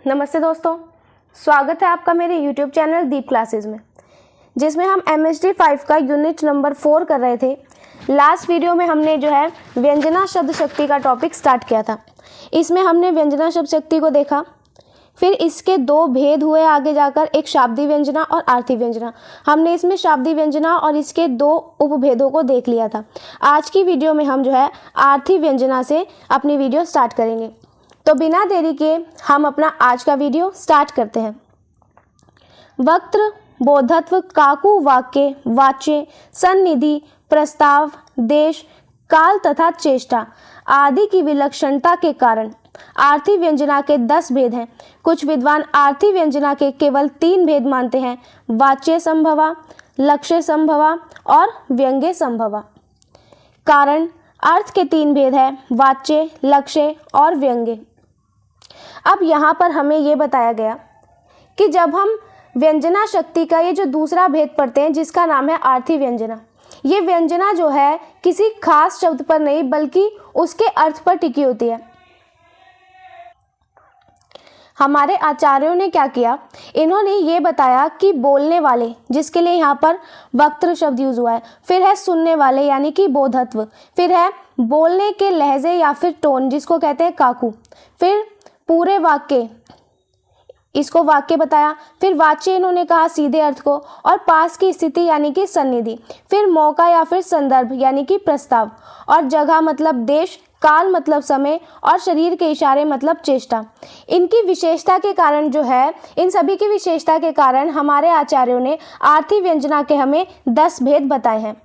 नमस्ते दोस्तों, स्वागत है आपका मेरे YouTube चैनल दीप क्लासेस में, जिसमें हम MSD 5 का यूनिट नंबर 4 कर रहे थे। लास्ट वीडियो में हमने जो है व्यंजना शब्द शक्ति का टॉपिक स्टार्ट किया था। इसमें हमने व्यंजना शब्द शक्ति को देखा, फिर इसके दो भेद हुए आगे जाकर, एक शाब्दिक व्यंजना और आर्थी व्यंजना। हमने इसमें शाब्दिक व्यंजना और इसके दो उपभेदों को देख लिया था। आज की वीडियो में हम जो है आर्थी व्यंजना से अपनी वीडियो स्टार्ट करेंगे। तो बिना देरी के हम अपना आज का वीडियो स्टार्ट करते हैं। वक्त्र, बोधत्व, काकु, वाक्य, वाच्य, सन्निधि, प्रस्ताव, देश, काल तथा चेष्टा आदि की विलक्षणता के कारण आर्थी व्यंजना के 10 भेद हैं। कुछ विद्वान आर्थी व्यंजना के केवल 3 भेद मानते हैं: वाच्य संभवा, लक्ष्य संभवा और व्यंग्य संभवा। कारण अर्थ के 3 भेद हैं: वाच्य, लक्ष्य और व्यंग्य। अब यहाँ पर हमें ये बताया गया कि जब हम व्यंजना शक्ति का ये जो दूसरा भेद पढ़ते हैं, जिसका नाम है आर्थी व्यंजना, ये व्यंजना जो है किसी खास शब्द पर नहीं बल्कि उसके अर्थ पर टिकी होती है। हमारे आचार्यों ने क्या किया, इन्होंने ये बताया कि बोलने वाले, जिसके लिए यहाँ पर वक्त्र शब्द यूज हुआ है, फिर है सुनने वाले यानी कि बोधत्व, फिर है बोलने के लहजे या फिर टोन जिसको कहते हैं काकू, फिर पूरे वाक्य, इसको वाक्य बताया, फिर वाच्य इन्होंने कहा सीधे अर्थ को, और पास की स्थिति यानी कि सन्निधि, फिर मौका या फिर संदर्भ यानी कि प्रस्ताव, और जगह मतलब देश, काल मतलब समय, और शरीर के इशारे मतलब चेष्टा। इनकी विशेषता के कारण जो है, इन सभी की विशेषता के कारण हमारे आचार्यों ने आर्थी व्यंजना के हमें 10 भेद बताए हैं।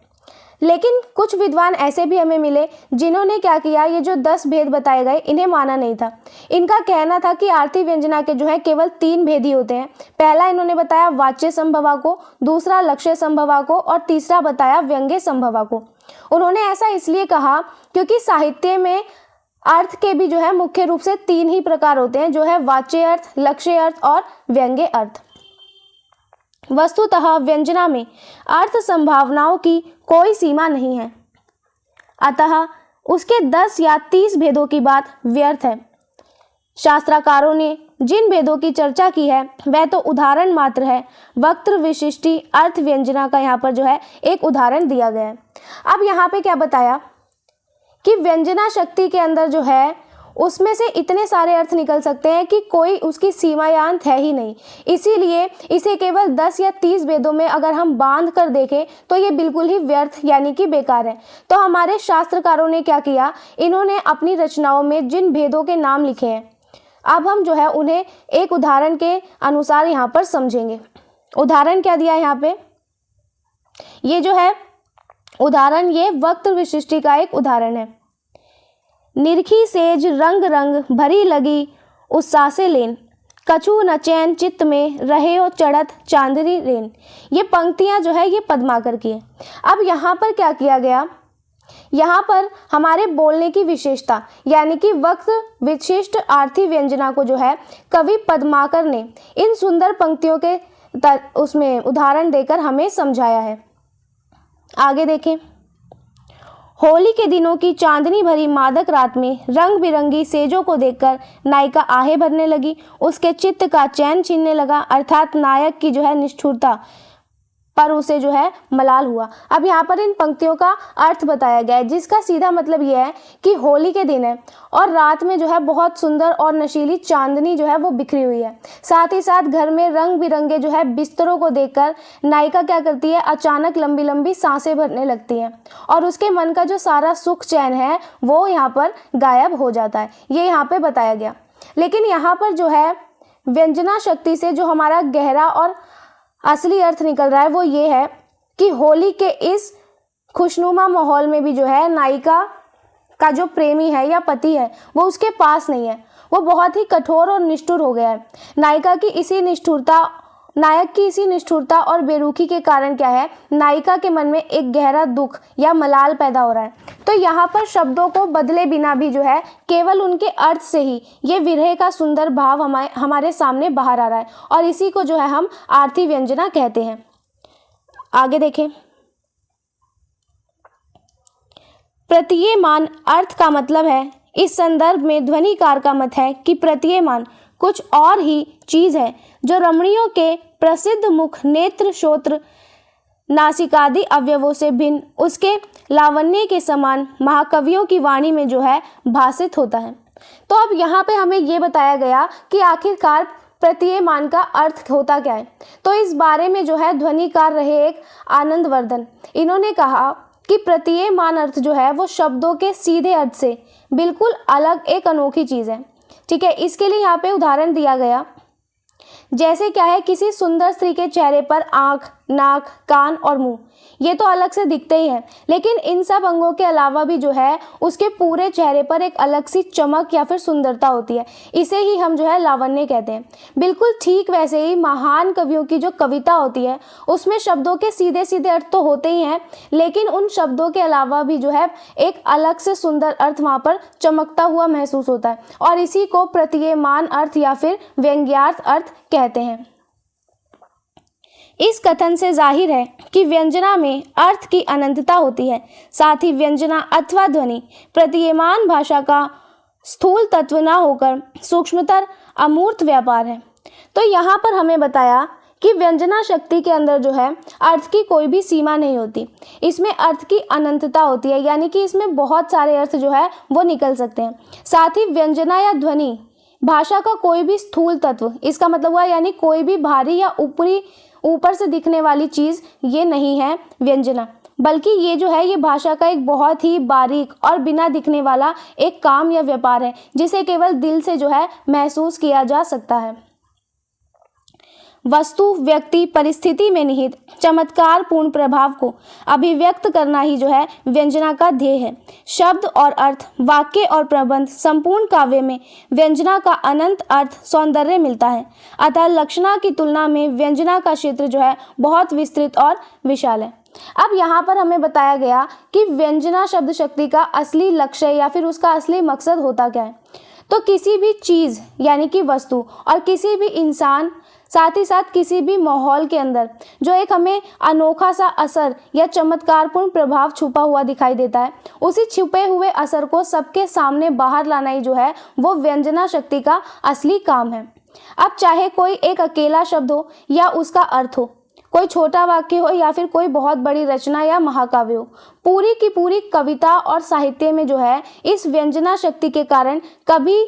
लेकिन कुछ विद्वान ऐसे भी हमें मिले जिन्होंने क्या किया, ये जो 10 भेद बताए गए इन्हें माना नहीं था। इनका कहना था कि आर्थी व्यंजना के जो है केवल 3 भेद ही होते हैं। पहला इन्होंने बताया वाच्य संभवा को, दूसरा लक्ष्य संभवा को और तीसरा बताया व्यंग्य संभवा को। उन्होंने ऐसा इसलिए कहा क्योंकि साहित्य में अर्थ के भी जो है मुख्य रूप से 3 ही प्रकार होते हैं, जो है वाच्य अर्थ, लक्ष्य अर्थ और व्यंग्य अर्थ। वस्तुतः व्यंजना में अर्थ संभावनाओं की कोई सीमा नहीं है, अतः उसके 10 या 30 भेदों की बात व्यर्थ है। शास्त्रकारों ने जिन भेदों की चर्चा की है वह तो उदाहरण मात्र है। वक्त्र, विशिष्टि, अर्थ व्यंजना का यहाँ पर जो है एक उदाहरण दिया गया है। अब यहाँ पे क्या बताया कि व्यंजना शक्ति के अंदर जो है उसमें से इतने सारे अर्थ निकल सकते हैं कि कोई उसकी सीमा या अंत है ही नहीं। इसीलिए इसे केवल 10 या 30 भेदों में अगर हम बांध कर देखें तो ये बिल्कुल ही व्यर्थ यानी कि बेकार है। तो हमारे शास्त्रकारों ने क्या किया, इन्होंने अपनी रचनाओं में जिन भेदों के नाम लिखे हैं, अब हम जो है उन्हें एक उदाहरण के अनुसार यहाँ पर समझेंगे। उदाहरण क्या दिया यहाँ पे, ये जो है उदाहरण, ये वक्त्र विशिष्टि का एक उदाहरण है। निरखी सेज रंग रंग भरी लगी उत्साह से लेन, कछु न चैन चित्त में रहे हो चढ़त चांदनी रेन। ये पंक्तियां जो है ये पद्माकर की है। अब यहाँ पर क्या किया गया, यहाँ पर हमारे बोलने की विशेषता यानी कि वक्त्र विशिष्ट आर्थी व्यंजना को जो है कवि पद्माकर ने इन सुंदर पंक्तियों के उसमें उदाहरण देकर हमें समझाया है। आगे देखें। होली के दिनों की चांदनी भरी मादक रात में रंग बिरंगी सेजों को देखकर नायिका आहे भरने लगी, उसके चित्त का चैन छीनने लगा, अर्थात नायक की जो है निष्ठुरता पर उसे जो है मलाल हुआ। अब यहाँ पर इन पंक्तियों का अर्थ बताया गया है, जिसका सीधा मतलब यह है कि होली के दिन है और रात में जो है बहुत सुंदर और नशीली चांदनी जो है वो बिखरी हुई है। साथ ही साथ घर में रंग बिरंगे जो है बिस्तरों को देखकर नायिका क्या करती है, अचानक लंबी लंबी सांसें भरने लगती हैं और उसके मन का जो सारा सुख चैन है वो यहाँ पर गायब हो जाता है। ये यहाँ पे बताया गया। लेकिन यहाँ पर जो है व्यंजना शक्ति से जो हमारा गहरा और असली अर्थ निकल रहा है वो ये है कि होली के इस खुशनुमा माहौल में भी जो है नायिका का जो प्रेमी है या पति है वो उसके पास नहीं है, वो बहुत ही कठोर और निष्ठुर हो गया है। नायक की इसी निष्ठुरता और बेरुखी के कारण क्या है, नायिका के मन में एक गहरा दुख या मलाल पैदा हो रहा है। तो यहाँ पर शब्दों को बदले बिना भी जो है केवल उनके अर्थ से ही ये विरह का सुंदर भाव हमारे सामने बाहर आ रहा है, और इसी को जो है हम आर्थी व्यंजना कहते हैं। आगे देखें। प्रतीयमान अर्थ का मतलब है, इस संदर्भ में ध्वनिकार का मत है कि प्रतीयमान कुछ और ही चीज है जो रमणियों के प्रसिद्ध मुख, नेत्र, श्रोत्र, नासिकादि अवयवों से भिन्न उसके लावण्य के समान महाकवियों की वाणी में जो है भासित होता है। तो अब यहाँ पे हमें ये बताया गया कि आखिरकार प्रतीयमान का अर्थ होता क्या है। तो इस बारे में जो है ध्वनिकार रहे एक आनंदवर्धन, इन्होंने कहा कि प्रतीयमान अर्थ जो है वो शब्दों के सीधे अर्थ से बिल्कुल अलग एक अनोखी चीज है। ठीक है, इसके लिए यहाँ पे उदाहरण दिया गया, जैसे क्या है, किसी सुंदर स्त्री के चेहरे पर आंख, नाक, कान और मुंह ये तो अलग से दिखते ही हैं, लेकिन इन सब अंगों के अलावा भी जो है उसके पूरे चेहरे पर एक अलग सी चमक या फिर सुंदरता होती है। इसे ही हम जो है लावण्य कहते हैं। बिल्कुल ठीक वैसे ही महान कवियों की जो कविता होती है उसमें शब्दों के सीधे सीधे अर्थ तो होते ही हैं, लेकिन उन शब्दों के अलावा भी जो है एक अलग से सुंदर अर्थ वहाँ पर चमकता हुआ महसूस होता है, और इसी को प्रतीयमान अर्थ या फिर व्यंग्यार्थ अर्थ कहते हैं। इस कथन से जाहिर है कि व्यंजना में अर्थ की अनंतता होती है। साथ ही व्यंजना अथवा ध्वनि प्रतीयमान भाषा का स्थूल तत्व न होकर सूक्ष्मतर अमूर्त व्यापार है। तो यहाँ पर हमें बताया कि व्यंजना शक्ति के अंदर जो है अर्थ की कोई भी सीमा नहीं होती, इसमें अर्थ की अनंतता होती है, यानी कि इसमें बहुत सारे अर्थ जो है वो निकल सकते हैं। साथ ही व्यंजना या ध्वनि भाषा का कोई भी स्थूल तत्व, इसका मतलब हुआ यानी कोई भी भारी या ऊपर से दिखने वाली चीज ये नहीं है व्यंजना, बल्कि ये जो है ये भाषा का एक बहुत ही बारीक और बिना दिखने वाला एक काम या व्यापार है, जिसे केवल दिल से जो है महसूस किया जा सकता है। वस्तु, व्यक्ति, परिस्थिति में निहित चमत्कार पूर्ण प्रभाव को अभिव्यक्त करना ही जो है व्यंजना का ध्येय है। शब्द और अर्थ, वाक्य और प्रबंध, संपूर्ण काव्य में व्यंजना का अनंत अर्थ सौंदर्य मिलता है। अतः लक्षणा की तुलना में व्यंजना का क्षेत्र जो है बहुत विस्तृत और विशाल है। अब यहाँ पर हमें बताया गया कि व्यंजना शब्द शक्ति का असली लक्ष्य या फिर उसका असली मकसद होता क्या है। तो किसी भी चीज यानी कि वस्तु और किसी भी इंसान, साथ ही साथ किसी भी माहौल के अंदर जो एक हमें अनोखा सा असर या चमत्कारपूर्ण प्रभाव छुपा हुआ दिखाई देता है, उसी छुपे हुए असर को सबके सामने बाहर लाना ही जो है वो व्यंजना शक्ति का असली काम है। अब चाहे कोई एक अकेला शब्द हो या उसका अर्थ हो, कोई छोटा वाक्य हो या फिर कोई बहुत बड़ी रचना या महाकाव्य हो, पूरी की पूरी कविता और साहित्य में जो है इस व्यंजना शक्ति के कारण कभी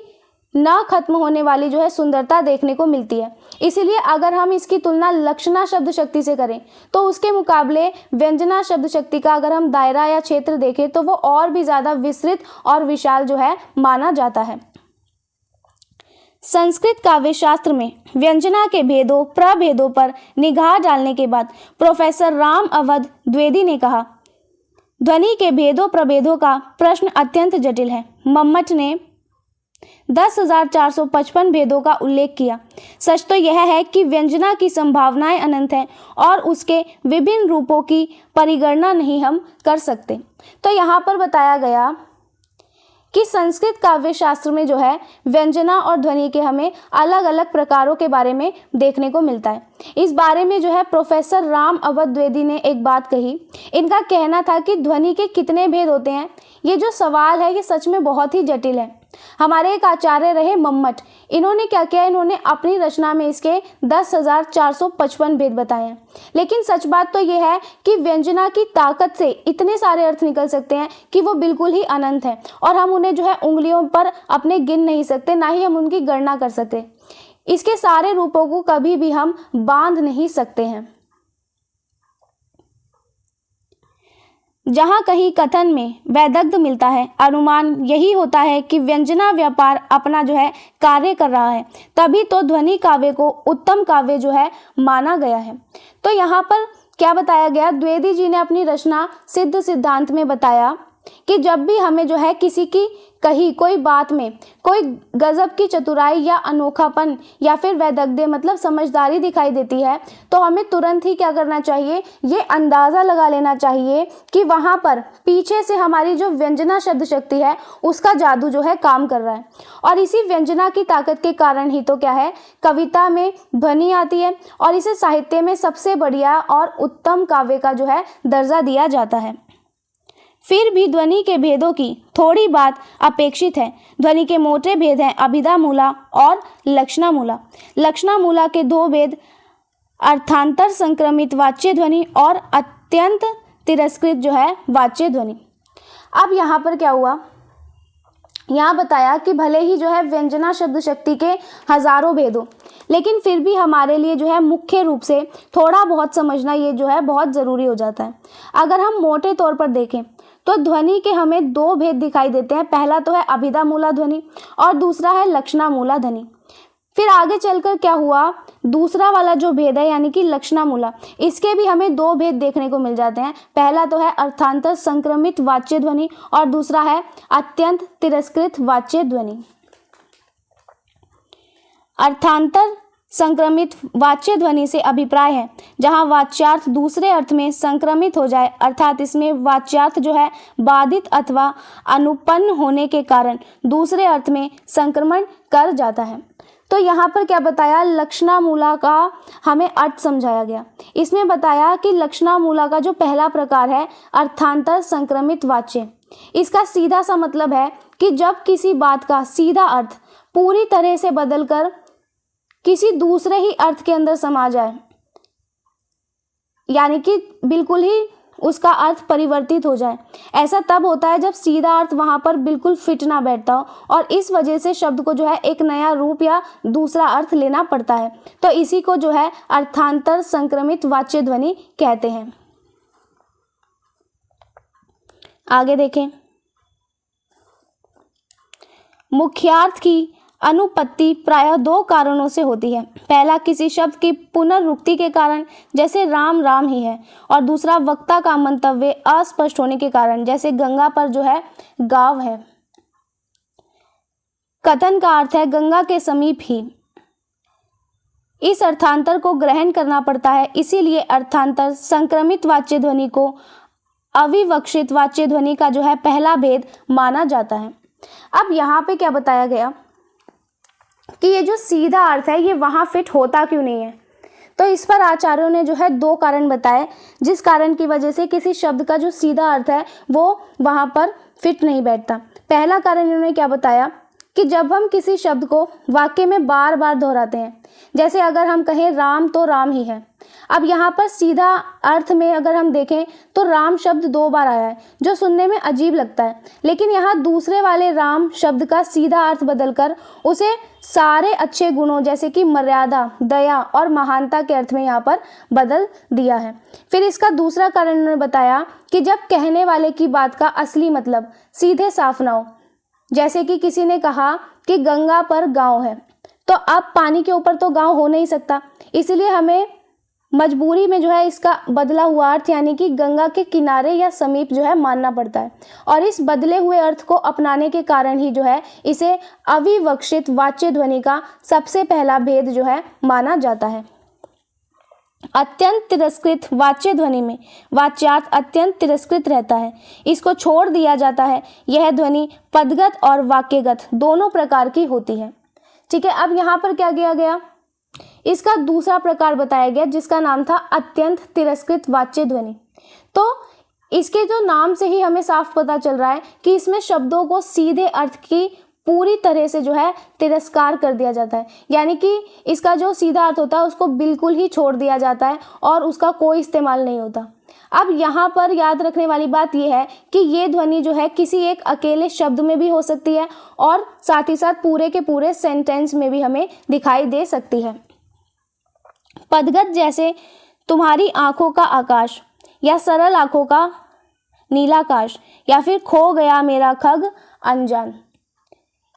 न खत्म होने वाली जो है सुंदरता देखने को मिलती है। इसीलिए अगर हम इसकी तुलना लक्षणा शब्द शक्ति से करें तो उसके मुकाबले व्यंजना शब्द शक्ति का अगर हम दायरा या क्षेत्र देखें तो वो और भी ज्यादा विस्तृत और विशाल जो है माना जाता है। संस्कृत काव्य शास्त्र में व्यंजना के भेदों प्रभेदों पर निगाह डालने के बाद प्रोफेसर राम अवध द्विवेदी ने कहा, ध्वनि के भेदों प्रभेदों का प्रश्न अत्यंत जटिल है। मम्मट ने 10,455 भेदों का उल्लेख किया। सच तो यह है कि व्यंजना की संभावनाएं अनंत हैं और उसके विभिन्न रूपों की परिगणना नहीं हम कर सकते। तो यहाँ पर बताया गया कि संस्कृत काव्य शास्त्र में जो है व्यंजना और ध्वनि के हमें अलग अलग प्रकारों के बारे में देखने को मिलता है। इस बारे में जो है प्रोफेसर राम अवध द्विवेदी ने एक बात कही। इनका कहना था कि ध्वनि के कितने भेद होते हैं, ये जो सवाल है ये सच में बहुत ही जटिल है। हमारे एक आचार्य रहे मम्मट, इन्होंने क्या किया, इन्होंने अपनी रचना में इसके 10,455 भेद बताए हैं। लेकिन सच बात तो यह है कि व्यंजना की ताकत से इतने सारे अर्थ निकल सकते हैं कि वो बिल्कुल ही अनंत है और हम उन्हें जो है उंगलियों पर अपने गिन नहीं सकते, ना ही हम उनकी गणना कर सकते। इसके सारे रूपों को कभी भी हम बांध नहीं सकते हैं। जहाँ कहीं कथन में वैदग्ध मिलता है, अनुमान यही होता है कि व्यंजना व्यापार अपना जो है कार्य कर रहा है, तभी तो ध्वनि काव्य को उत्तम काव्य जो है माना गया है। तो यहाँ पर क्या बताया गया, द्विवेदी जी ने अपनी रचना सिद्ध सिद्धांत में बताया कि जब भी हमें जो है किसी की कही कोई बात में कोई गजब की चतुराई या अनोखापन या फिर वैदग्ध्य मतलब समझदारी दिखाई देती है, तो हमें तुरंत ही क्या करना चाहिए, ये अंदाज़ा लगा लेना चाहिए कि वहाँ पर पीछे से हमारी जो व्यंजना शब्द शक्ति है उसका जादू जो है काम कर रहा है। और इसी व्यंजना की ताकत के कारण ही तो क्या है, कविता में ध्वनि आती है और इसे साहित्य में सबसे बढ़िया और उत्तम काव्य का जो है दर्जा दिया जाता है। फिर भी ध्वनि के भेदों की थोड़ी बात अपेक्षित है। ध्वनि के मोटे भेद हैं अभिधा मूला और लक्षणा मूला। लक्षणा मूला के दो भेद अर्थांतर संक्रमित वाच्य ध्वनि और अत्यंत तिरस्कृत जो है वाच्य ध्वनि। अब यहाँ पर क्या हुआ, यहाँ बताया कि भले ही जो है व्यंजना शब्द शक्ति के हजारों भेद हो, लेकिन फिर भी हमारे लिए जो है मुख्य रूप से थोड़ा बहुत समझना ये जो है बहुत ज़रूरी हो जाता है। अगर हम मोटे तौर पर देखें तो ध्वनि के हमें दो भेद दिखाई देते हैं। पहला तो है अभिधा मूला ध्वनि और दूसरा है लक्षणा मूला ध्वनि। फिर आगे चलकर क्या हुआ, दूसरा वाला जो भेद है यानी कि लक्षणा मूला, इसके भी हमें दो भेद देखने को मिल जाते हैं। पहला तो है अर्थांतर संक्रमित वाच्य ध्वनि और दूसरा है अत्यंत तिरस्कृत वाच्य ध्वनि। अर्थांतर संक्रमित वाच्य ध्वनि से अभिप्राय है जहां वाच्यार्थ दूसरे अर्थ में संक्रमित हो जाए, अर्थात इसमें वाच्यार्थ जो है बाधित अथवा अनुपन्न होने के कारण दूसरे अर्थ में संक्रमण कर जाता है। तो यहाँ पर क्या बताया, लक्षणा मूला का हमें अर्थ समझाया गया। इसमें बताया कि लक्षणा मूला का जो पहला प्रकार है अर्थांतर संक्रमित वाच्य, इसका सीधा सा मतलब है कि जब किसी बात का सीधा अर्थ पूरी तरह से बदलकर किसी दूसरे ही अर्थ के अंदर समा जाए, यानी कि बिल्कुल ही उसका अर्थ परिवर्तित हो जाए। ऐसा तब होता है जब सीधा अर्थ वहां पर बिल्कुल फिट ना बैठता हो और इस वजह से शब्द को जो है एक नया रूप या दूसरा अर्थ लेना पड़ता है। तो इसी को जो है अर्थांतर संक्रमित वाच्य ध्वनि कहते हैं। आगे देखें, मुख्यार्थ की अनुपत्ति प्रायः दो कारणों से होती है। पहला किसी शब्द की पुनर्वृत्ति के कारण, जैसे राम राम ही है, और दूसरा वक्ता का मंतव्य अस्पष्ट होने के कारण, जैसे गंगा पर जो है गाँव है। कथन का अर्थ है गंगा के समीप ही। इस अर्थांतर को ग्रहण करना पड़ता है, इसीलिए अर्थांतर संक्रमित वाच्य ध्वनि को अविवक्षित वाच्य ध्वनि का जो है पहला भेद माना जाता है। अब यहाँ पे क्या बताया गया कि ये जो सीधा अर्थ है ये वहाँ फिट होता क्यों नहीं है। तो इस पर आचार्यों ने जो है दो कारण बताए जिस कारण की वजह से किसी शब्द का जो सीधा अर्थ है वो वहाँ पर फिट नहीं बैठता। पहला कारण इन्होंने क्या बताया कि जब हम किसी शब्द को वाक्य में बार बार दोहराते हैं, जैसे अगर हम कहें राम तो राम ही है। अब यहाँ पर सीधा अर्थ में अगर हम देखें तो राम शब्द दो बार आया है जो सुनने में अजीब लगता है, लेकिन यहाँ दूसरे वाले राम शब्द का सीधा अर्थ बदलकर उसे सारे अच्छे गुणों जैसे कि मर्यादा, दया और महानता के अर्थ में यहाँ पर बदल दिया है। फिर इसका दूसरा कारण उन्होंने बताया कि जब कहने वाले की बात का असली मतलब सीधे साफ ना हो, जैसे कि किसी ने कहा कि गंगा पर गांव है, तो अब पानी के ऊपर तो गांव हो नहीं सकता, इसलिए हमें मजबूरी में जो है इसका बदला हुआ अर्थ यानी कि गंगा के किनारे या समीप जो है मानना पड़ता है। और इस बदले हुए अर्थ को अपनाने के कारण ही जो है इसे अविवक्षित वाच्य ध्वनि का सबसे पहला भेद जो है माना जाता है। अत्यंत तिरस्कृत वाच्य ध्वनि में वाच्यार्थ अत्यंत तिरस्कृत रहता है, इसको छोड़ दिया जाता है। यह ध्वनि पदगत और वाक्यगत दोनों प्रकार की होती है। ठीक है, अब यहाँ पर क्या किया गया, इसका दूसरा प्रकार बताया गया जिसका नाम था अत्यंत तिरस्कृत वाच्य ध्वनि। तो इसके जो नाम से ही हमें साफ पता चल रहा है कि इसमें शब्दों को सीधे अर्थ की पूरी तरह से जो है तिरस्कार कर दिया जाता है, यानी कि इसका जो सीधा अर्थ होता है उसको बिल्कुल ही छोड़ दिया जाता है और उसका कोई इस्तेमाल नहीं होता। अब यहाँ पर याद रखने वाली बात यह है कि ये ध्वनि जो है किसी एक अकेले शब्द में भी हो सकती है और साथ ही साथ पूरे के पूरे सेंटेंस में भी हमें दिखाई दे सकती है। पदगत जैसे तुम्हारी आंखों का आकाश या सरल आंखों का नीलाकाश या फिर खो गया मेरा खग अनजान।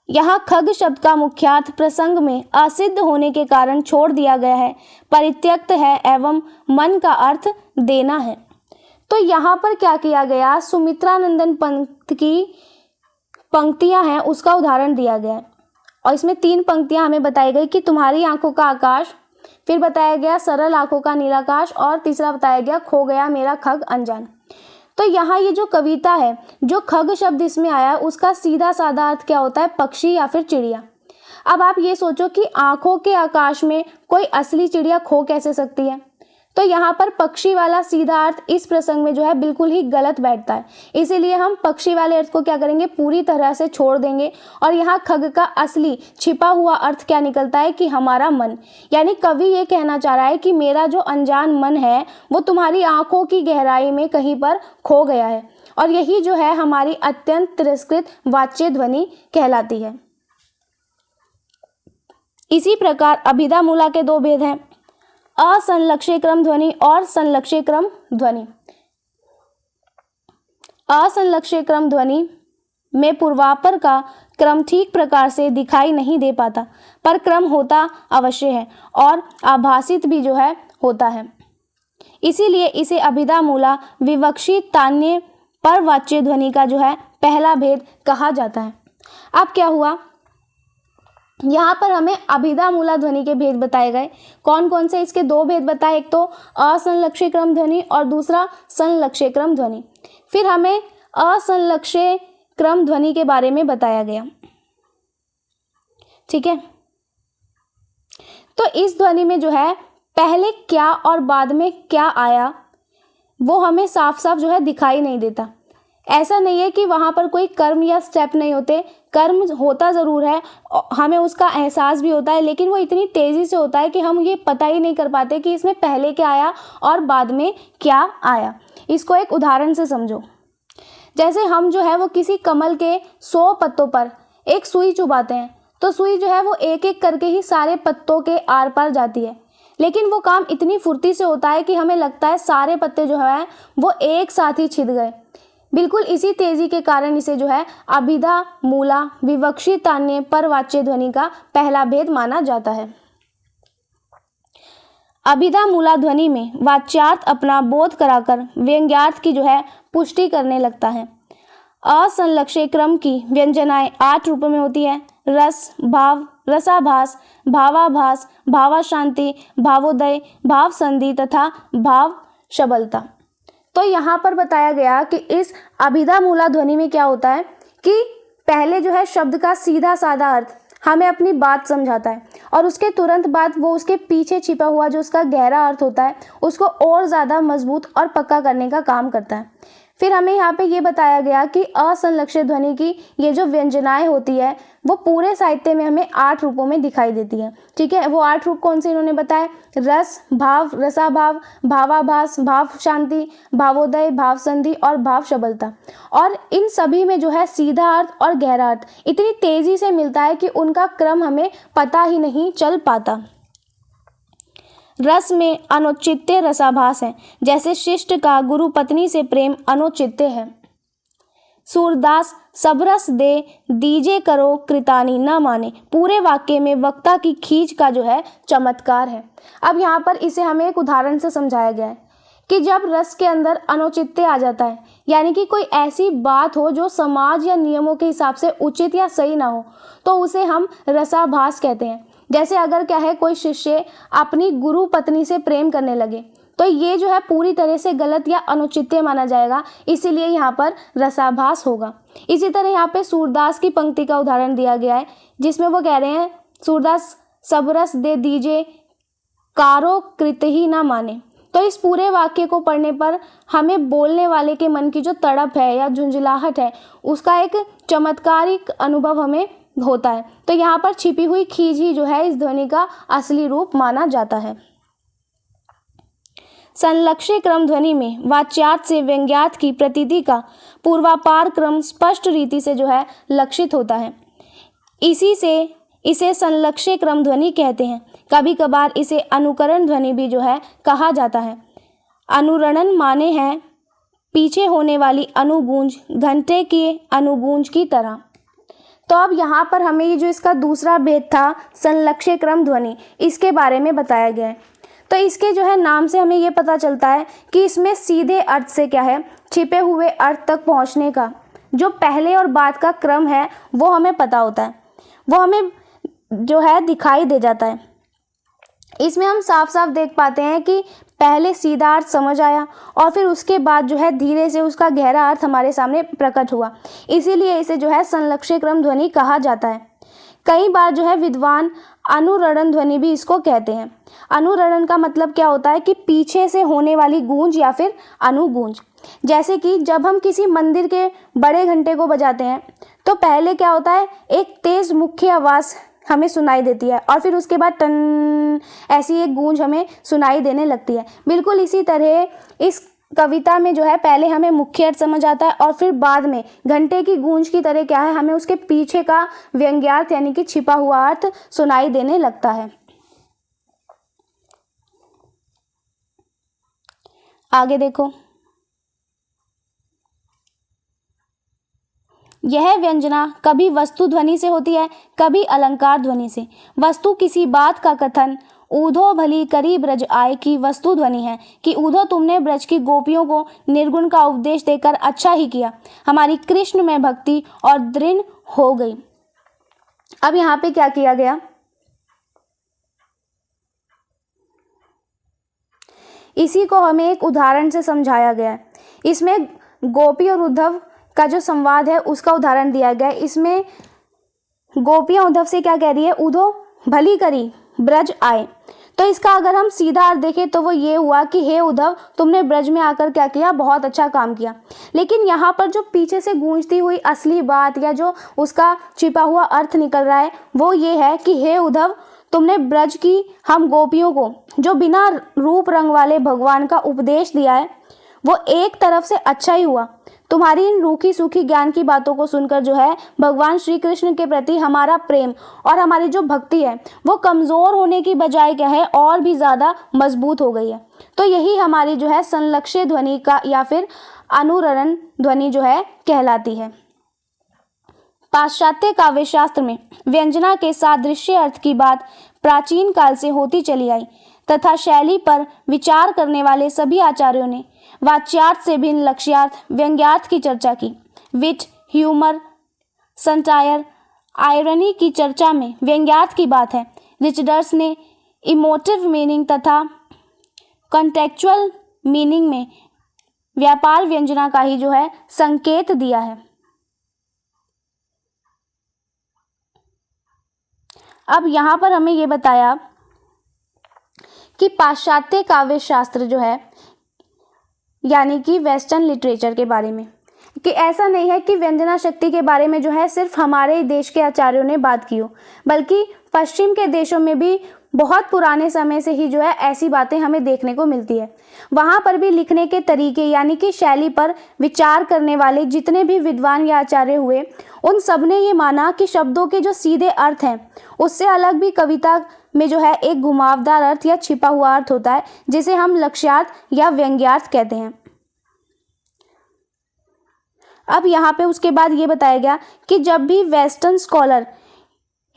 यहाँ खग शब्द का मुख्यार्थ प्रसंग में असिद्ध होने के कारण छोड़ दिया गया है, परित्यक्त है एवं मन का अर्थ देना है। तो यहाँ पर क्या किया गया, सुमित्रानंदन पंत की पंक्तियां हैं उसका उदाहरण दिया गया है और इसमें 3 पंक्तियां हमें बताई गई कि तुम्हारी आंखों का आकाश, फिर बताया गया सरल आंखों का नीलाकाश और तीसरा बताया गया खो गया मेरा खग अनजान। तो यहाँ ये जो कविता है, जो खग शब्द इसमें आया है उसका सीधा साधा अर्थ क्या होता है, पक्षी या फिर चिड़िया। अब आप ये सोचो कि आंखों के आकाश में कोई असली चिड़िया खो कैसे सकती है। तो यहाँ पर पक्षी वाला सीधा अर्थ इस प्रसंग में जो है बिल्कुल ही गलत बैठता है, इसीलिए हम पक्षी वाले अर्थ को क्या करेंगे, पूरी तरह से छोड़ देंगे। और यहाँ खग का असली छिपा हुआ अर्थ क्या निकलता है कि हमारा मन, यानी कवि ये कहना चाह रहा है कि मेरा जो अनजान मन है वो तुम्हारी आंखों की गहराई में कहीं पर खो गया है, और यही जो है हमारी अत्यंत तिरस्कृत वाच्य ध्वनि कहलाती है। इसी प्रकार अभिधा मूला के दो भेद हैं, असंलक्ष्य क्रम ध्वनि और संलक्ष्य क्रम ध्वनि। असंलक्ष्य क्रम ध्वनि में पूर्वापर का क्रम ठीक प्रकार से दिखाई नहीं दे पाता, पर क्रम होता अवश्य है और आभासित भी जो है होता है, इसीलिए इसे अभिधा मूला विवक्षी तान्य परवाच्य ध्वनि का जो है पहला भेद कहा जाता है। अब क्या हुआ, यहाँ पर हमें अभिधा मूला ध्वनि के भेद बताए गए। कौन कौन से, इसके दो भेद बताए, एक तो असंलक्ष्य क्रम ध्वनि और दूसरा संलक्ष्य क्रम ध्वनि। फिर हमें असंलक्ष्य क्रम ध्वनि के बारे में बताया गया, ठीक है। तो इस ध्वनि में जो है पहले क्या और बाद में क्या आया वो हमें साफ साफ जो है दिखाई नहीं देता। ऐसा नहीं है कि वहाँ पर कोई कर्म या स्टेप नहीं होते, कर्म होता ज़रूर है, हमें उसका एहसास भी होता है, लेकिन वो इतनी तेज़ी से होता है कि हम ये पता ही नहीं कर पाते कि इसमें पहले क्या आया और बाद में क्या आया। इसको एक उदाहरण से समझो। जैसे हम जो है वो किसी कमल के 100 पत्तों पर एक सुई चुभाते हैं, तो सुई जो है वो एक एक करके ही सारे पत्तों के आर पार जाती है, लेकिन वो काम इतनी फुर्ती से होता है कि हमें लगता है सारे पत्ते जो है वो एक साथ ही छिद गए। बिल्कुल इसी तेजी के कारण इसे जो है अभिधा मूला विवक्षी तान्य परवाच्य ध्वनि का पहला भेद माना जाता है। अभिधा मूला ध्वनि में वाच्यार्थ अपना बोध कराकर व्यंग्यार्थ की जो है पुष्टि करने लगता है। असंलक्ष्य क्रम की व्यंजनाएं 8 रूपों में होती है, रस, भाव, रसाभास, भावाभास, भावाशांति, भावोदय, भाव संधि तथा भाव शबलता। तो यहाँ पर बताया गया कि इस अभिधा मूला ध्वनि में क्या होता है कि पहले जो है शब्द का सीधा साधा अर्थ हमें अपनी बात समझाता है, और उसके तुरंत बाद वो उसके पीछे छिपा हुआ जो उसका गहरा अर्थ होता है उसको और ज़्यादा मजबूत और पक्का करने का काम करता है। फिर हमें यहाँ पे ये बताया गया कि असंलक्ष्य ध्वनि की ये जो व्यंजनाएं होती है वो पूरे साहित्य में हमें 8 रूपों में दिखाई देती है, ठीक है। वो 8 रूप कौन से इन्होंने बताए, रस, भाव, रसाभाव, भावाभास, भाव शांति, भावोदय, भाव संधि और भाव शबलता। और इन सभी में जो है सीधा अर्थ और गहरा अर्थ इतनी तेजी से मिलता है कि उनका क्रम हमें पता ही नहीं चल पाता। रस में अनौचित्य रसाभास है, जैसे शिष्ट का गुरु पत्नी से प्रेम अनौचित्य है। सूरदास सबरस दे दीजे करो कृतानी न माने, पूरे वाक्य में वक्ता की खींच का जो है चमत्कार है। अब यहाँ पर इसे हमें एक उदाहरण से समझाया गया है कि जब रस के अंदर अनौचित्य आ जाता है, यानी कि कोई ऐसी बात हो जो समाज या नियमों के हिसाब से उचित या सही ना हो, तो उसे हम रसाभास कहते हैं। जैसे अगर क्या है कोई शिष्य अपनी गुरु पत्नी से प्रेम करने लगे, तो ये जो है पूरी तरह से गलत या अनुचित्य माना जाएगा, इसीलिए यहाँ पर रसाभास होगा। इसी तरह यहाँ पे सूरदास की पंक्ति का उदाहरण दिया गया है, जिसमें वो कह रहे हैं सूरदास सबरस दे दीजे कारो कृत ही ना माने। तो इस पूरे वाक्य को पढ़ने पर हमें बोलने वाले के मन की जो तड़प है या झुंझलाहट है उसका एक चमत्कारिक अनुभव हमें होता है। तो यहाँ पर छिपी हुई खींच ही जो है इस ध्वनि का असली रूप माना जाता है। संलक्ष्य क्रम ध्वनि में वाच्यार्थ से व्यंग्यार्थ की प्रतीति का पूर्वापार क्रम स्पष्ट रीति से जो है लक्षित होता है, इसी से इसे संलक्ष्य क्रम ध्वनि कहते हैं। कभी कभार इसे अनुकरण ध्वनि भी जो है कहा जाता है। अनुरणन माने हैं पीछे होने वाली अनुगूंज, घंटे के अनुगूंज की तरह। तो अब यहाँ पर हमें ये जो इसका दूसरा भेद था संलक्ष्य क्रम ध्वनि, इसके बारे में बताया गया है। तो इसके जो है नाम से हमें ये पता चलता है कि इसमें सीधे अर्थ से क्या है छिपे हुए अर्थ तक पहुँचने का जो पहले और बाद का क्रम है वो हमें पता होता है, वो हमें जो है दिखाई दे जाता है। इसमें हम साफ साफ देख पाते हैं कि पहले सीधा अर्थ समझ आया और फिर उसके बाद जो है धीरे से उसका गहरा अर्थ हमारे सामने प्रकट हुआ, इसीलिए इसे जो है संलक्ष्य क्रम ध्वनि कहा जाता है। कई बार जो है विद्वान अनुरणन ध्वनि भी इसको कहते हैं। अनुरणन का मतलब क्या होता है कि पीछे से होने वाली गूंज या फिर अनुगूंज। जैसे कि जब हम किसी मंदिर के बड़े घंटे को बजाते हैं तो पहले क्या होता है, एक तेज मुख्य आवाज़ हमें सुनाई देती है और फिर उसके बाद टन ऐसी एक गूंज हमें सुनाई देने लगती है। बिल्कुल इसी तरह इस कविता में जो है पहले हमें मुख्य अर्थ समझ आता है और फिर बाद में घंटे की गूंज की तरह क्या है, हमें उसके पीछे का व्यंग्यार्थ यानी कि छिपा हुआ अर्थ सुनाई देने लगता है। आगे देखो, यह व्यंजना कभी वस्तु ध्वनि से होती है, कभी अलंकार ध्वनि से। वस्तु किसी बात का कथन, ऊधो भली करी ब्रज आए की वस्तु ध्वनि है कि ऊधो तुमने ब्रज की गोपियों को निर्गुण का उपदेश देकर अच्छा ही किया, हमारी कृष्ण में भक्ति और दृढ़ हो गई। अब यहाँ पे क्या किया गया, इसी को हमें एक उदाहरण से समझाया गया है। इसमें गोपी और उद्धव का जो संवाद है उसका उदाहरण दिया गया है। इसमें गोपियाँ उद्धव से क्या कह रही है, ऊधो भली करी ब्रज आए। तो इसका अगर हम सीधा अर्थ देखें तो वो ये हुआ कि हे उद्धव, तुमने ब्रज में आकर क्या किया, बहुत अच्छा काम किया। लेकिन यहाँ पर जो पीछे से गूंजती हुई असली बात या जो उसका छिपा हुआ अर्थ निकल रहा है वो ये है कि हे उद्धव, तुमने ब्रज की हम गोपियों को जो बिना रूप रंग वाले भगवान का उपदेश दिया है वो एक तरफ से अच्छा ही हुआ। तुम्हारी इन रूखी सूखी ज्ञान की बातों को सुनकर जो है भगवान श्री कृष्ण के प्रति हमारा प्रेम और हमारी जो भक्ति है वो कमज़ोर होने की बजाय क्या है, और भी ज़्यादा मजबूत हो गई है। तो यही हमारी जो है संलक्ष्य ध्वनि का या फिर अनुरणन ध्वनि जो है कहलाती है। पाश्चात्य काव्य शास्त्र में व्यंजना के सादृश्य अर्थ की बात प्राचीन काल से होती चली आई तथा शैली पर विचार करने वाले सभी आचार्यों ने वाच्यार्थ से भिन्न लक्ष्यार्थ व्यंग्यार्थ की चर्चा की। विट, ह्यूमर, संटायर, आयरनी की चर्चा में व्यंग्यार्थ की बात है। रिचर्ड्स ने इमोटिव मीनिंग तथा कॉन्टेक्चुअल मीनिंग में व्यापार व्यंजना का ही जो है संकेत दिया है। अब यहाँ पर हमें ये बताया कि पाश्चात्य काव्य शास्त्र जो है यानी कि वेस्टर्न लिटरेचर के बारे में, कि ऐसा नहीं है कि व्यंजना शक्ति के बारे में जो है सिर्फ हमारे देश के आचार्यों ने बात की हो, बल्कि पश्चिम के देशों में भी बहुत पुराने समय से ही जो है ऐसी बातें हमें देखने को मिलती है। वहाँ पर भी लिखने के तरीके यानी कि शैली पर विचार करने वाले जितने भी विद्वान या आचार्य हुए उन सब ने ये माना कि शब्दों के जो सीधे अर्थ हैं उससे अलग भी कविता में जो है एक घुमावदार अर्थ या छिपा हुआ अर्थ होता है जिसे हम लक्ष्यार्थ या व्यंग्यार्थ कहते हैं। अब यहाँ पे उसके बाद ये बताया गया कि जब भी वेस्टर्न स्कॉलर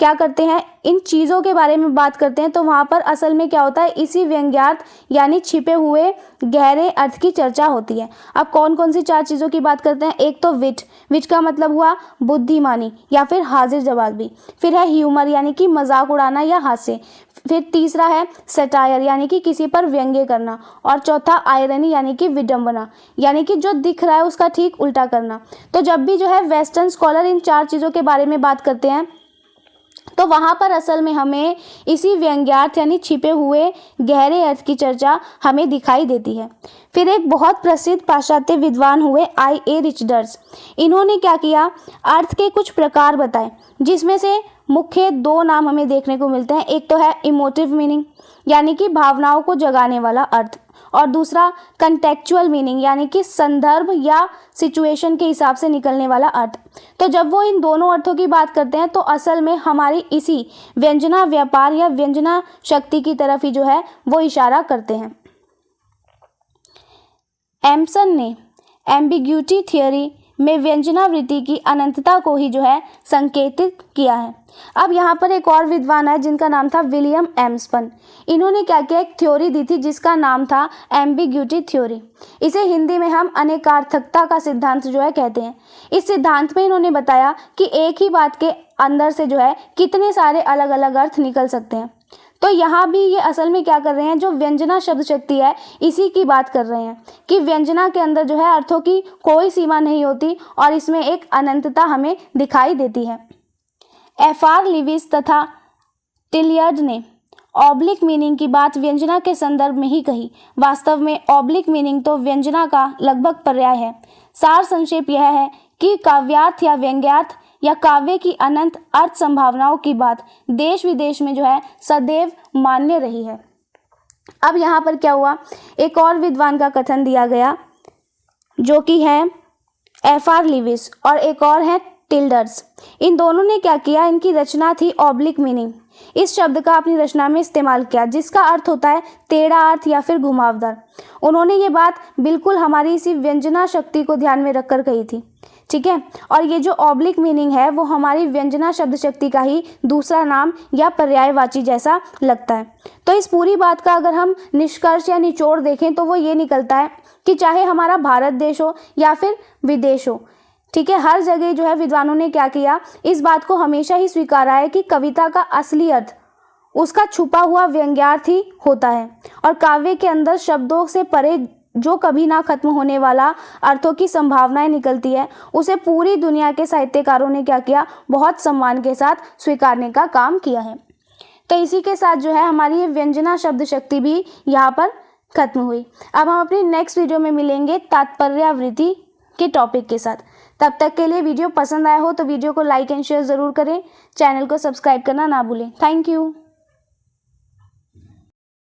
क्या करते हैं, इन चीज़ों के बारे में बात करते हैं तो वहाँ पर असल में क्या होता है, इसी व्यंग्यार्थ यानी छिपे हुए गहरे अर्थ की चर्चा होती है। अब कौन कौन सी चार चीज़ों की बात करते हैं, एक तो विच का मतलब हुआ बुद्धिमानी या फिर हाजिर जवाबी, फिर है ह्यूमर यानी कि मजाक उड़ाना या हास्य, फिर तीसरा है सटायर यानी कि किसी पर व्यंग्य करना, और चौथा आयरनी यानी कि विडंबना यानी कि जो दिख रहा है उसका ठीक उल्टा करना। तो जब भी जो है वेस्टर्न स्कॉलर इन चार चीज़ों के बारे में बात करते हैं तो वहाँ पर असल में हमें इसी व्यंग्यार्थ यानी छिपे हुए गहरे अर्थ की चर्चा हमें दिखाई देती है। फिर एक बहुत प्रसिद्ध पाश्चात्य विद्वान हुए I.A. रिचर्ड्स। इन्होंने क्या किया, अर्थ के कुछ प्रकार बताए जिसमें से मुख्य दो नाम हमें देखने को मिलते हैं। एक तो है इमोटिव मीनिंग यानी कि भावनाओं को जगाने वाला अर्थ, और दूसरा कंटेक्चुअल मीनिंग यानी कि संदर्भ या सिचुएशन के हिसाब से निकलने वाला अर्थ। तो जब वो इन दोनों अर्थों की बात करते हैं तो असल में हमारी इसी व्यंजना व्यापार या व्यंजना शक्ति की तरफ ही जो है वो इशारा करते हैं। एम्सन ने एम्बिग्यूटी थियोरी में व्यंजनावृत्ति की अनंतता को ही जो है संकेतित किया है। अब यहाँ पर एक और विद्वान है जिनका नाम था विलियम एम्सन। इन्होंने क्या किया, एक थ्योरी दी थी जिसका नाम था एम्बिग्यूटी थ्योरी। इसे हिंदी में हम अनेकार्थकता का सिद्धांत जो है कहते हैं। इस सिद्धांत में इन्होंने बताया कि एक ही बात के अंदर से जो है कितने सारे अलग अलग अर्थ निकल सकते हैं। तो यहाँ भी ये असल में क्या कर रहे हैं, जो व्यंजना शब्द शक्ति है इसी की बात कर रहे हैं कि व्यंजना के अंदर जो है अर्थों की कोई सीमा नहीं होती और इसमें एक अनंतता हमें दिखाई देती है। एफ.आर. लिविस तथा टिलियर्ड ने ऑब्लिक मीनिंग की बात व्यंजना के संदर्भ में ही कही। वास्तव में ऑब्लिक मीनिंग तो व्यंजना का लगभग पर्याय है। सार संक्षेप यह है कि काव्यार्थ या व्यंग्यार्थ या काव्य की अनंत अर्थ संभावनाओं की बात देश विदेश में जो है सदैव मान्य रही है। अब यहाँ पर क्या हुआ, एक और विद्वान का कथन दिया गया जो कि है एफ.आर. लिविस और एक और है टिल्डर्स। इन दोनों ने क्या किया, इनकी रचना थी ऑब्लिक मीनिंग। इस शब्द का अपनी रचना में इस्तेमाल किया जिसका अर्थ होता है टेढ़ा अर्थ या फिर घुमावदार। उन्होंने ये बात बिल्कुल हमारी इसी व्यंजना शक्ति को ध्यान में रखकर कही थी, ठीक है। और ये जो ऑब्लिक मीनिंग है वो हमारी व्यंजना शब्द शक्ति का ही दूसरा नाम या पर्यायवाची जैसा लगता है। तो इस पूरी बात का अगर हम निष्कर्ष या निचोड़ देखें तो वो ये निकलता है कि चाहे हमारा भारत देश हो या फिर विदेश हो, ठीक है, हर जगह जो है विद्वानों ने क्या किया, इस बात को हमेशा ही स्वीकारा है कि कविता का असली अर्थ उसका छुपा हुआ व्यंग्यार्थ ही होता है और काव्य के अंदर शब्दों से परे जो कभी ना खत्म होने वाला अर्थों की संभावनाएं निकलती है उसे पूरी दुनिया के साहित्यकारों ने क्या किया, बहुत सम्मान के साथ स्वीकारने का काम किया है। तो इसी के साथ जो है हमारी ये व्यंजना शब्द शक्ति भी यहाँ पर खत्म हुई। अब हम अपनी नेक्स्ट वीडियो में मिलेंगे तात्पर्यावृत्ति के टॉपिक के साथ। तब तक के लिए वीडियो पसंद आया हो तो वीडियो को लाइक एंड शेयर ज़रूर करें, चैनल को सब्सक्राइब करना ना भूलें। Thank you.